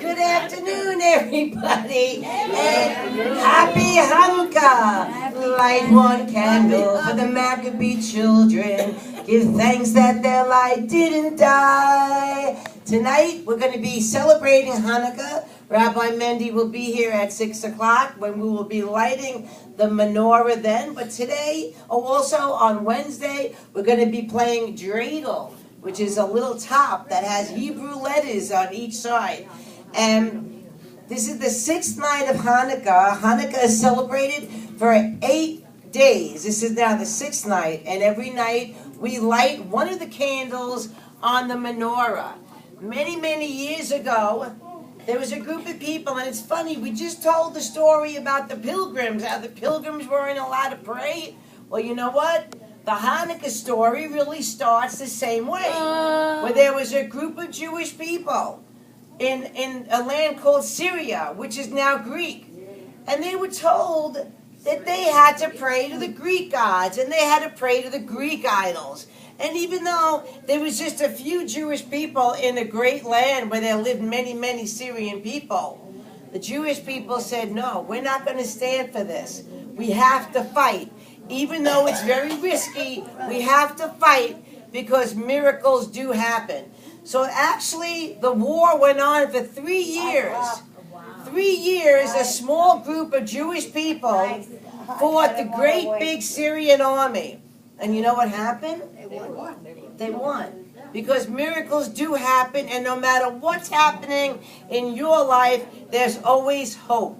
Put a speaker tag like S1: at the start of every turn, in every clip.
S1: Good afternoon, everybody, and happy Hanukkah. Light one candle for the Maccabee children. Give thanks that their light didn't die. Tonight, we're going to be celebrating Hanukkah. Rabbi Mendy will be here at 6 o'clock when we will be lighting the menorah then. But today, also on Wednesday, we're going to be playing dreidel, which is a little top that has Hebrew letters on each side. And this is the 6th night of Hanukkah. Hanukkah is celebrated for 8 days. This is now the 6th night, and every night we light one of the candles on the menorah. Many, many years ago, there was a group of people, and it's funny, we just told the story about the pilgrims, how the pilgrims weren't allowed to pray. Well, you know what? The Hanukkah story really starts the same way, where there was a group of Jewish people in a land called Syria, which is now Greek. And they were told that they had to pray to the Greek gods, and they had to pray to the Greek idols. And even though there was just a few Jewish people in a great land where there lived many, many Syrian people, the Jewish people said, no, we're not going to stand for this. We have to fight. Even though it's very risky, we have to fight because miracles do happen. So actually, the war went on for 3 years. 3 years, a small group of Jewish people fought the great big Syrian army. And you know what happened? They won. Because miracles do happen, and no matter what's happening in your life, there's always hope.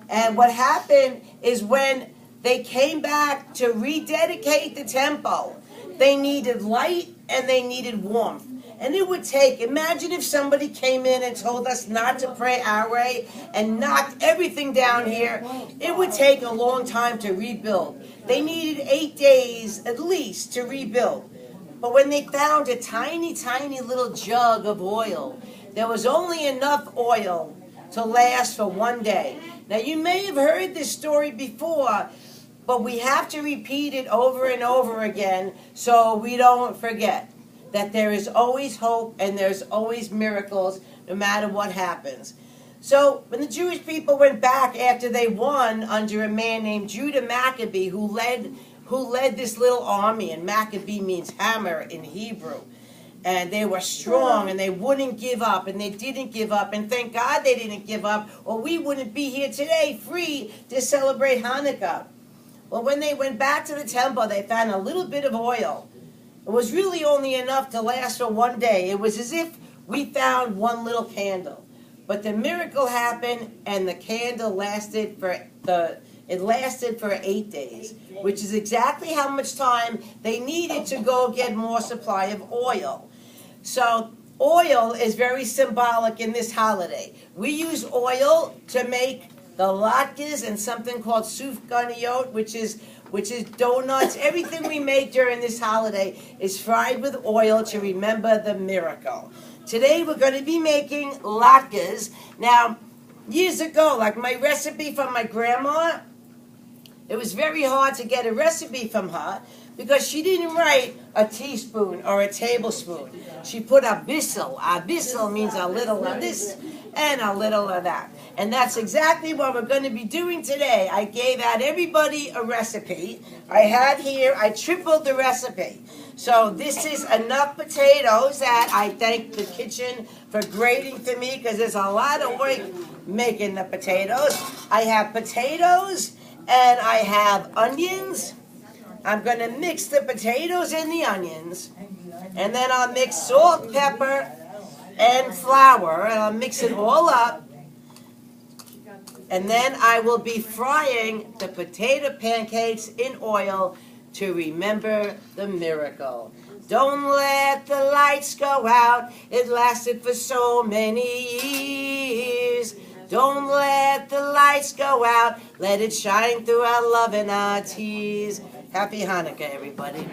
S1: And what happened is when they came back to rededicate the temple, they needed light and they needed warmth. And it would take, imagine if somebody came in and told us not to pray our way and knocked everything down here. It would take a long time to rebuild. They needed 8 days at least to rebuild. But when they found a tiny, tiny little jug of oil, there was only enough oil to last for 1 day. Now you may have heard this story before, but we have to repeat it over and over again so we don't forget that there is always hope and there's always miracles no matter what happens. So when the Jewish people went back after they won under a man named Judah Maccabee who led this little army, and Maccabee means hammer in Hebrew. And they were strong and they wouldn't give up, and they didn't give up, and thank God they didn't give up, or we wouldn't be here today free to celebrate Hanukkah. Well, when they went back to the temple, they found a little bit of oil. It was really only enough to last for 1 day. It was as if we found one little candle. But the miracle happened, and the candle lasted for 8 days, which is exactly how much time they needed to go get more supply of oil. So oil is very symbolic in this holiday. We use oil to make the Latkes and something called sufganiyot, which is donuts. Everything we make during this holiday is fried with oil to remember the miracle. Today we're going to be making latkes. Now, years ago, like my recipe from my grandma, it was very hard to get a recipe from her because she didn't write a teaspoon or a tablespoon. She put a bissel. A bissel means a little of this and a little of that. And that's exactly what we're going to be doing today. I gave out everybody a recipe. I tripled the recipe. So this is enough potatoes that I thank the kitchen for grating for me because there's a lot of work making the potatoes. I have potatoes and I have onions. I'm going to mix the potatoes and the onions. And then I'll mix salt, pepper, and flour. And I'll mix it all up. And then I will be frying the potato pancakes in oil to remember the miracle. Don't let the lights go out. It lasted for so many years. Don't let the lights go out. Let it shine through our love and our tears. Happy Hanukkah, everybody.